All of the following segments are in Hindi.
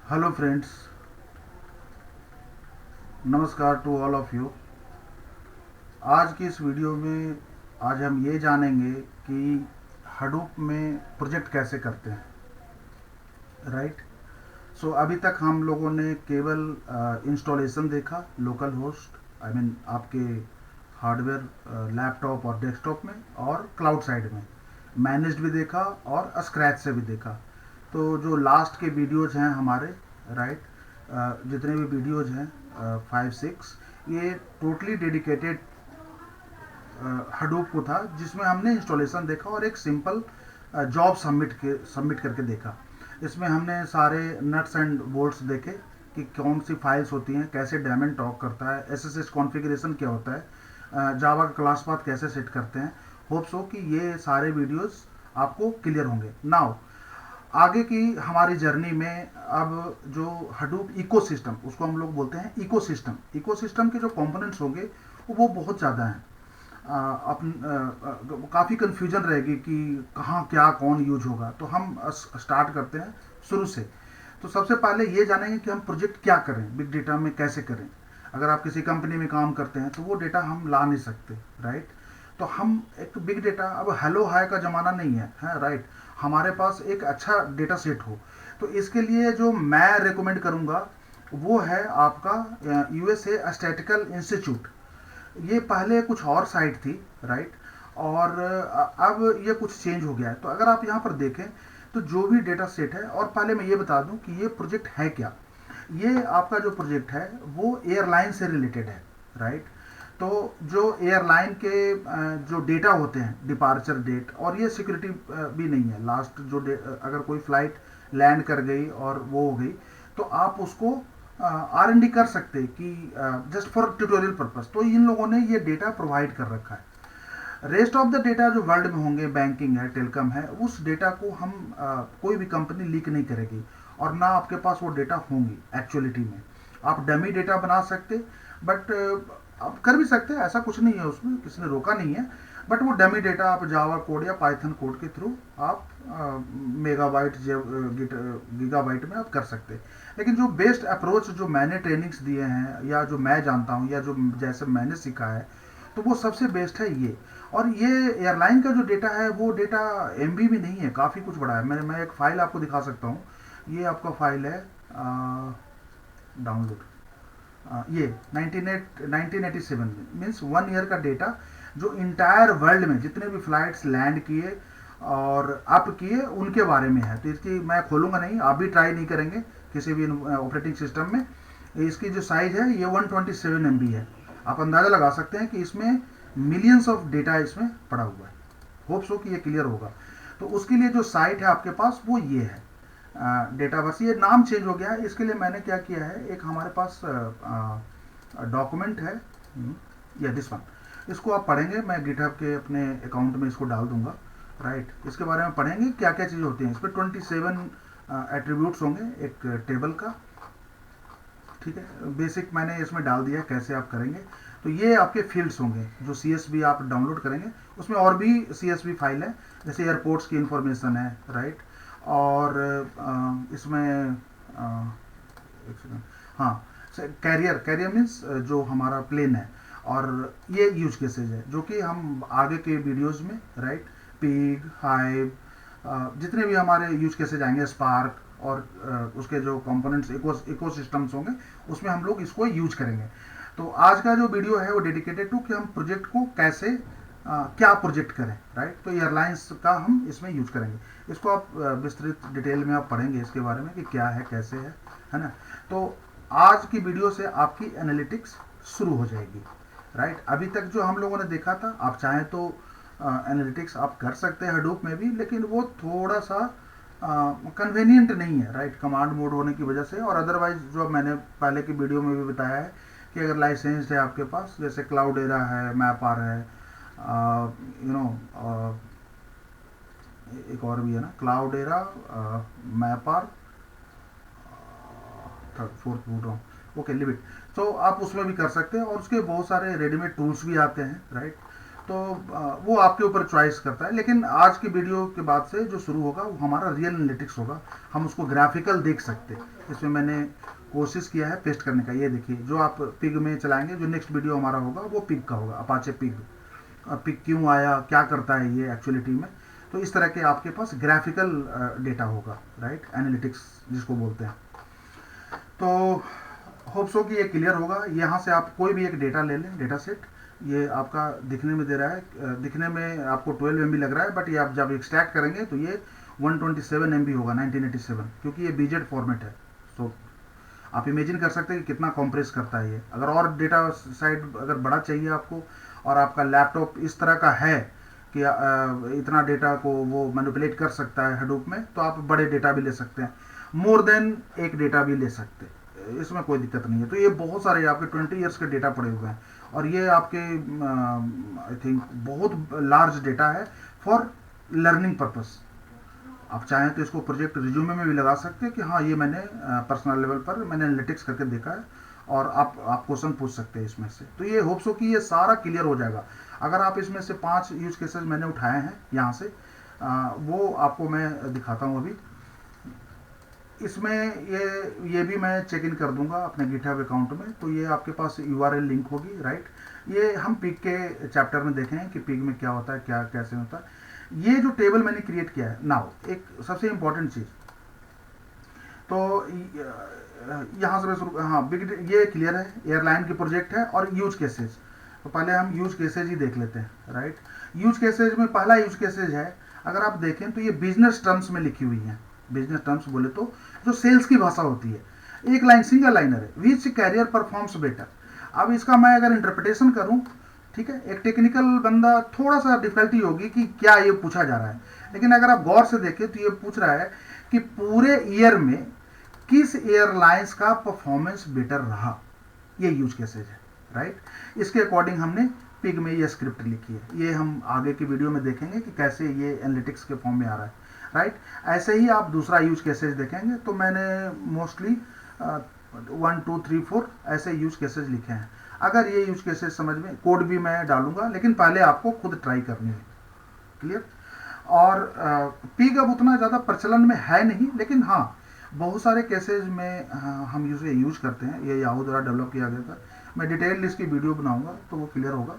हेलो फ्रेंड्स, नमस्कार टू ऑल ऑफ यू। आज की इस वीडियो में आज हम ये जानेंगे कि हडूप में प्रोजेक्ट कैसे करते हैं, राइट। सो अभी तक हम लोगों ने केवल इंस्टॉलेशन देखा, लोकल होस्ट आई मीन आपके हार्डवेयर लैपटॉप और डेस्कटॉप में, और क्लाउड साइड में मैनेज्ड भी देखा और स्क्रैच से भी देखा। तो जो लास्ट के वीडियोज हैं हमारे, राइट, जितने भी वीडियोज हैं 5 6, ये टोटली डेडिकेटेड हडूप को था, जिसमें हमने इंस्टॉलेशन देखा और एक सिंपल जॉब सबमिट करके देखा। इसमें हमने सारे नट्स एंड बोल्ट्स देखे कि कौन सी फाइल्स होती हैं, कैसे डायमंड टॉक करता है, एसएसएस कॉन्फ़िगरेशन क्या होता है, जावा का क्लास पाथ कैसे सेट करते हैं। होप सो कि ये सारे वीडियोस आपको क्लियर होंगे। नाउ आगे की हमारी जर्नी में अब जो हडूप इकोसिस्टम, उसको हम लोग बोलते हैं इकोसिस्टम, इकोसिस्टम के जो कंपोनेंट्स होंगे वो बहुत ज़्यादा हैं। काफ़ी कन्फ्यूजन रहेगी कि कहाँ क्या कौन यूज होगा। तो हम स्टार्ट करते हैं शुरू से। तो सबसे पहले ये जानेंगे कि हम प्रोजेक्ट क्या करें, बिग डेटा में कैसे करें। अगर आप किसी कंपनी में काम करते हैं तो वो डेटा हम ला नहीं सकते, राइट। तो हम एक बिग डेटा, अब हेलो हाय का ज़माना नहीं है, राइट। हमारे पास एक अच्छा डेटा सेट हो। तो इसके लिए जो मैं रेकमेंड करूँगा वो है आपका यूएसए स्टैटिकल इंस्टीट्यूट। ये पहले कुछ और साइट थी, राइट। और अब ये कुछ चेंज हो गया है। तो अगर आप यहाँ पर देखें तो जो भी डेटा सेट है, और पहले मैं ये बता दूं कि ये प्रोजेक्ट है क्या। ये आपका जो प्रोजेक्ट है वो एयरलाइन से रिलेटेड है, राइट। तो जो एयरलाइन के जो डेटा होते हैं, डिपार्चर डेट, और ये सिक्योरिटी भी नहीं है। लास्ट जो अगर कोई फ्लाइट लैंड कर गई और वो हो गई, तो आप उसको आर एन डी कर सकते कि जस्ट फॉर ट्यूटोरियल पर्पस। तो इन लोगों ने ये डेटा प्रोवाइड कर रखा है। रेस्ट ऑफ द डेटा जो वर्ल्ड में होंगे, बैंकिंग है, टेलीकॉम है, उस डेटा को हम कोई भी कंपनी लीक नहीं करेगी, और ना आपके पास वो डेटा होंगी एक्चुअलिटी में। आप डमी डेटा बना सकते, बट आप कर भी सकते हैं, ऐसा कुछ नहीं है, उसमें किसी ने रोका नहीं है। बट वो डमी डेटा आप जावा कोड या पाइथन कोड के थ्रू आप मेगाबाइट गीगाबाइट में आप कर सकते हैं। लेकिन जो बेस्ट अप्रोच जो मैंने ट्रेनिंग्स दिए हैं, या जो मैं जानता हूँ, या जो जैसे मैंने सीखा है, तो वो सबसे बेस्ट है ये। और ये एयरलाइन का जो डेटा है वो डेटा एमबी भी नहीं है, काफ़ी कुछ बड़ा है। मैं एक फ़ाइल आपको दिखा सकता हूँ। ये आपका फाइल है डाउनलोड, ये 1987 में, मीन्स 1 ईयर का डेटा, जो इंटायर वर्ल्ड में जितने भी फ्लाइट्स लैंड किए और अप किए उनके बारे में है। तो इसकी मैं खोलूंगा नहीं, आप भी ट्राई नहीं करेंगे किसी भी ऑपरेटिंग सिस्टम में। इसकी जो साइज है ये 127 MB है। आप अंदाज़ा लगा सकते हैं कि इसमें मिलियंस ऑफ डेटा इसमें पड़ा हुआ है। होप सो कि ये क्लियर होगा। तो उसके लिए जो साइट है आपके पास वो ये है, डेटा बस। ये नाम चेंज हो गया है। इसके लिए मैंने क्या किया है, एक हमारे पास डॉक्यूमेंट है, या दिस वन। इसको आप पढ़ेंगे, मैं गिटहब के अपने अकाउंट में इसको डाल दूंगा, राइट। इसके बारे में पढ़ेंगे क्या क्या चीज़ें होती हैं। इस पर 27 एट्रीब्यूट्स होंगे एक टेबल का, ठीक है। बेसिक मैंने इसमें डाल दिया कैसे आप करेंगे। तो ये आपके फील्ड्स होंगे जो CSV आप डाउनलोड करेंगे। उसमें और भी CSV फाइल है, जैसे एयरपोर्ट्स की इंफॉर्मेशन है, राइट। और इसमें एक सेकंड, हाँ, कैरियर, कैरियर मीन्स जो हमारा प्लेन है। और ये यूज केसेज है जो कि हम आगे के वीडियोस में, राइट, पिग, हाइव, जितने भी हमारे यूज केसेज आएंगे, स्पार्क, और उसके जो कंपोनेंट्स इकोसिस्टम्स होंगे, उसमें हम लोग इसको यूज करेंगे। तो आज का जो वीडियो है वो डेडिकेटेड टू कि हम प्रोजेक्ट को कैसे क्या प्रोजेक्ट करें, राइट। तो एयरलाइंस का हम इसमें यूज करेंगे। इसको आप विस्तृत डिटेल में आप पढ़ेंगे इसके बारे में कि क्या है कैसे है ना। तो आज की वीडियो से आपकी एनालिटिक्स शुरू हो जाएगी, राइट। अभी तक जो हम लोगों ने देखा था, आप चाहें तो एनालिटिक्स आप कर सकते हैं हडूप में भी, लेकिन वो थोड़ा सा कन्वीनियंट नहीं है, राइट, कमांड मोड होने की वजह से। और अदरवाइज जो मैंने पहले की वीडियो में भी बताया है कि अगर लाइसेंस है आपके पास, जैसे क्लाउडेरा है, मैपार है, यू नो, एक और भी है ना, क्लाउडेरा, मैपार, थर्ड फोर्थ बोल रहा हूँ, ओके, लिव इट। तो आप उसमें भी कर सकते हैं, और उसके बहुत सारे रेडीमेड टूल्स भी आते हैं, राइट। तो वो आपके ऊपर चॉइस करता है। लेकिन आज की वीडियो के बाद से जो शुरू होगा वो हमारा रियल एनालिटिक्स होगा, हम उसको ग्राफिकल देख सकते हैं। इसमें मैंने कोशिश किया है पेस्ट करने का। ये देखिए जो आप पिग में चलाएंगे, जो नेक्स्ट वीडियो हमारा होगा वो पिग का होगा, अपाचे पिग। पिग क्यों आया, क्या करता है ये एक्चुअलिटी में, तो इस तरह के आपके पास ग्राफिकल डेटा होगा, राइट, एनालिटिक्स जिसको बोलते हैं। तो होप सो कि ये क्लियर होगा। यहाँ से आप कोई भी एक डेटा ले लें, डेटा सेट, ये आपका दिखने में दे रहा है, दिखने में आपको 12 MB लग रहा है, बट ये आप जब एक्सट्रैक्ट करेंगे तो ये 127 MB होगा, 1987, क्योंकि ये बीजेड फॉर्मेट है। तो आप इमेजिन कर सकते हैं कि कितना कॉम्प्रेस करता है ये। अगर और डेटा साइड अगर बड़ा चाहिए आपको, और आपका लैपटॉप इस तरह का है कि इतना डेटा को वो मैनिपुलेट कर सकता है हडूप में, तो आप बड़े डेटा भी ले सकते हैं, मोर देन एक डेटा भी ले सकते हैं, इसमें कोई दिक्कत नहीं है। तो ये बहुत सारे आपके 20 ईयर्स के डेटा पड़े हुए हैं, और ये आपके आई थिंक बहुत लार्ज डेटा है फॉर लर्निंग पर्पस। आप चाहें तो इसको प्रोजेक्ट रिज्यूमे में भी लगा सकते हैं कि हाँ ये मैंने पर्सनल लेवल पर मैंने एनालिटिक्स करके देखा है, और आप क्वेश्चन पूछ सकते हैं इसमें से। तो ये होप्स हो कि ये सारा क्लियर हो जाएगा। अगर आप इसमें से 5 यूज केसेस मैंने उठाए हैं यहाँ से, वो आपको मैं दिखाता हूँ अभी। इसमें ये भी मैं चेक इन कर दूंगा अपने गिटहब अकाउंट में, तो ये आपके पास URL लिंक होगी, राइट। ये हम पिग के चैप्टर में देखें कि पिग में क्या होता है, क्या कैसे होता है। ये जो टेबल मैंने क्रिएट किया है नाउ, एक सबसे इंपॉर्टेंट चीज, तो यहाँ से मैं शुरू, हाँ बिग, ये क्लियर है, एयरलाइन की प्रोजेक्ट है और यूज केसेज। तो पहले हम यूज केसेज ही देख लेते हैं, राइट। यूज केसेज में पहला यूज केसेज है, अगर आप देखें तो ये बिजनेस टर्म्स में लिखी हुई है। बिजनेस टर्म्स बोले तो जो सेल्स की भाषा होती है, एक लाइन सिंगल लाइनर है, विच कैरियर परफॉर्म्स बेटर। अब इसका मैं अगर इंटरप्रिटेशन करूं, ठीक है, एक टेक्निकल बंदा थोड़ा सा डिफिकल्टी होगी कि क्या ये पूछा जा रहा है, लेकिन अगर आप गौर से देखें तो ये पूछ रहा है कि पूरे ईयर में किस एयरलाइंस का परफॉर्मेंस बेटर रहा। ये यूज केसेज है, राइट। इसके अकॉर्डिंग हमने पिग में ये स्क्रिप्ट लिखी है। ये हम आगे की वीडियो में देखेंगे कि कैसे ये एनालिटिक्स के फॉर्म में आ रहा है, राइट। ऐसे ही आप दूसरा यूज केसेज देखेंगे, तो मैंने मोस्टली 1 2 3 4 ऐसे यूज केसेज लिखे हैं। अगर ये यूज केसेज समझ में, कोड भी मैं डालूंगा, लेकिन पहले आपको खुद ट्राई करनी है, क्लियर। और पिग अब उतना ज़्यादा प्रचलन में है नहीं, लेकिन हाँ बहुत सारे केसेज में हम यूज करते हैं। ये याहू द्वारा डेवलप किया गया था, मैं डिटेल इसकी वीडियो बनाऊंगा तो वो क्लियर होगा,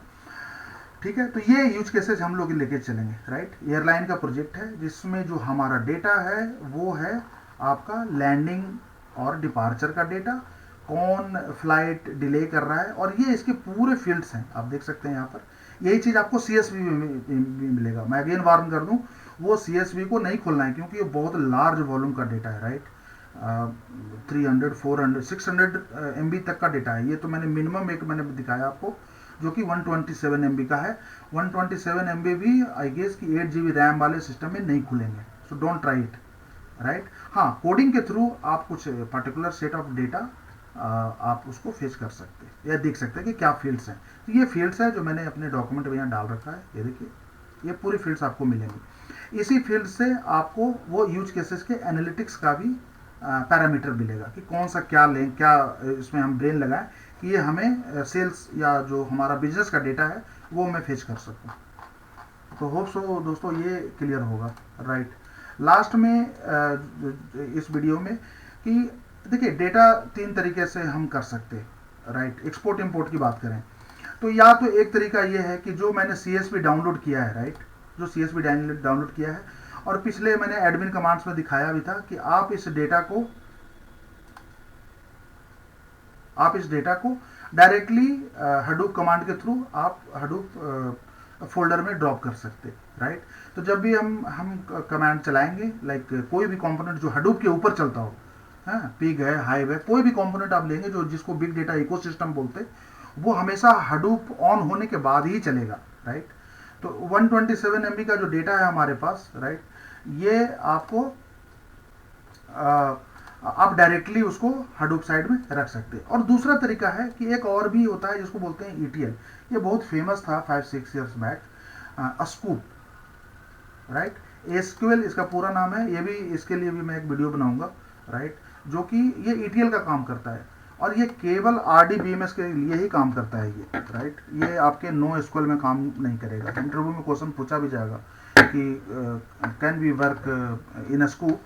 ठीक है। तो ये यूज केसेज हम लोग लेके चलेंगे, राइट। एयरलाइन का प्रोजेक्ट है जिसमें जो हमारा डेटा है वो है आपका लैंडिंग और डिपार्चर का डेटा, कौन फ्लाइट डिले कर रहा है, और ये इसके पूरे फील्ड्स हैं, आप देख सकते हैं यहाँ पर। यही चीज़ आपको CSV में मिलेगा। मैं अगेन वार्न कर दूं, वो CSV को नहीं खोलना है, क्योंकि ये बहुत लार्ज वॉल्यूम का डेटा है, राइट। 300 400 600 MB तक का डेटा है। ये तो मैंने मिनिमम एक मैंने दिखाया आपको, जो कि 127 MB का है। 127 MB भी आई गेस कि 8 GB रैम वाले सिस्टम में नहीं खुलेंगे, so don't try it, right. हाँ, कोडिंग के थ्रू आप कुछ पर्टिकुलर सेट ऑफ डेटा आप उसको फेच कर सकते हैं या देख सकते हैं कि क्या फील्ड्स हैं। तो ये फील्ड्स है जो मैंने अपने डॉक्यूमेंट में यहाँ डाल रखा है, ये देखिए, ये पूरी फील्ड्स आपको मिलेंगी। इसी फील्ड से आपको वो यूज केसेस के एनालिटिक्स का भी पैरामीटर मिलेगा कि कौन सा क्या लें, क्या इसमें हम ब्रेन लगाएं कि ये हमें सेल्स या जो हमारा बिजनेस का डेटा है वो मैं फेच कर सकूं। तो होप सो दोस्तों ये क्लियर होगा, राइट। लास्ट में इस वीडियो में कि देखिए डेटा 3 तरीके से हम कर सकते हैं, राइट। एक्सपोर्ट इंपोर्ट की बात करें तो या तो एक तरीका ये है कि जो मैंने CSV डाउनलोड किया है, राइट, जो CSV डाउनलोड किया है, और पिछले मैंने एडमिन कमांड्स में दिखाया भी था कि आप इस डेटा को डायरेक्टली हडूप कमांड के थ्रू आप हडूप फोल्डर में ड्रॉप कर सकते, राइट। तो जब भी हम कमांड चलाएंगे, लाइक कोई भी कंपोनेंट जो हडूप के ऊपर चलता हो, हाँ, पिग है, हाइव है, कोई भी कंपोनेंट आप लेंगे जो जिसको बिग डेटा इकोसिस्टम बोलते, वो हमेशा हडूप ऑन होने के बाद ही चलेगा, राइट। तो 127 MB का जो डेटा है हमारे पास, राइट, ये आपको आप डायरेक्टली उसको हडूप साइड में रख सकते हैं। और दूसरा तरीका है कि एक और भी होता है जिसको बोलते हैं ETL। ये बहुत फेमस था 5-6 years back, scoop, right. SQL इसका पूरा नाम है। ये भी, इसके लिए भी मैं एक वीडियो बनाऊंगा, राइट, जो कि ये ETL का काम करता है। और ये केवल RDBMS के लिए ही काम करता है ये, राइट। ये आपके नो एसक्यूएल में काम नहीं करेगा। इंटरव्यू में क्वेश्चन पूछा भी जाएगा कि can we work in a Sqoop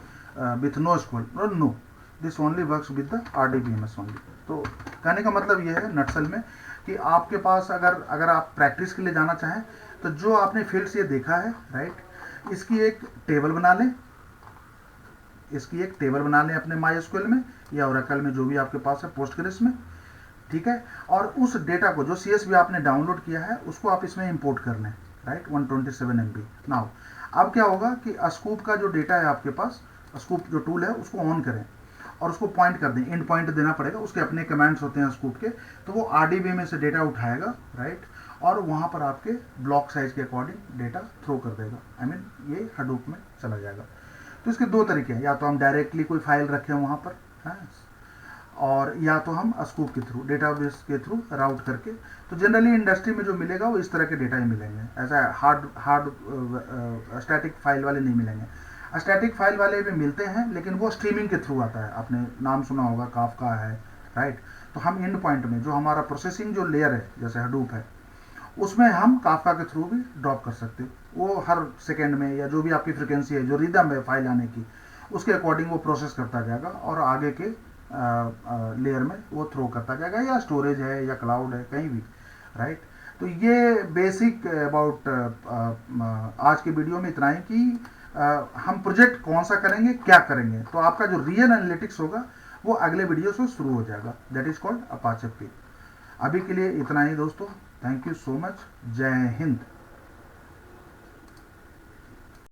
with no SQL, no, this only works with the RDBMS only. तो कहने का मतलब ये है नटसल में कि आपके पास अगर आप प्रैक्टिस के लिए जाना चाहें तो जो आपने फील्ड से देखा है, राइट, इसकी एक टेबल बना लें, इसकी एक टेबल बना लें अपने MySQL में या ओरेकल में, जो भी आपके पास है, पोस्टग्रेस में, ठीक है। और उस डेटा को जो CSV आपने डाउनलोड किया है उसको आप इसमें इंपोर्ट कर लें, राइट, 127 MB। नाउ अब क्या होगा कि स्कूप का जो डेटा है आपके पास, स्कूप जो टूल है उसको ऑन करें और उसको पॉइंट कर दें, एंड पॉइंट देना पड़ेगा, उसके अपने कमांड्स होते हैं स्कूप के, तो वो RDB में से डेटा उठाएगा, राइट, और वहाँ पर आपके ब्लॉक साइज के अकॉर्डिंग डेटा थ्रो कर देगा, आई मीन ये हडूप में चला जाएगा। तो इसके दो तरीके हैं, या तो हम डायरेक्टली कोई फाइल रखें वहाँ पर, हाँ, और या तो हम स्कूप के थ्रू, डेटाबेस के थ्रू राउट करके। तो जनरली इंडस्ट्री में जो मिलेगा वो इस तरह के डेटा ही मिलेंगे, ऐसा हार्ड स्टैटिक फाइल वाले नहीं मिलेंगे। स्टैटिक फाइल वाले भी मिलते हैं लेकिन वो स्ट्रीमिंग के थ्रू आता है, आपने नाम सुना होगा, काफका है, राइट। तो हम एंड पॉइंट में जो हमारा प्रोसेसिंग जो लेयर है जैसे हडूप है उसमें हम काफका के थ्रू भी ड्रॉप कर सकते हैं। वो हर सेकेंड में या जो भी आपकी फ्रिक्वेंसी है, जो रिदम है फाइल आने की, उसके अकॉर्डिंग वो प्रोसेस करता जाएगा और आगे के लेयर में वो थ्रो करता जाएगा, या स्टोरेज है या क्लाउड है, कहीं भी, राइट। तो ये बेसिक अबाउट आज के वीडियो में इतना ही कि हम प्रोजेक्ट कौन सा करेंगे, क्या करेंगे। तो आपका जो रियल एनालिटिक्स होगा वो अगले वीडियो से शुरू हो जाएगा, that is called Apache Pig. अभी के लिए इतना ही दोस्तों, थैंक यू सो मच, जय हिंद।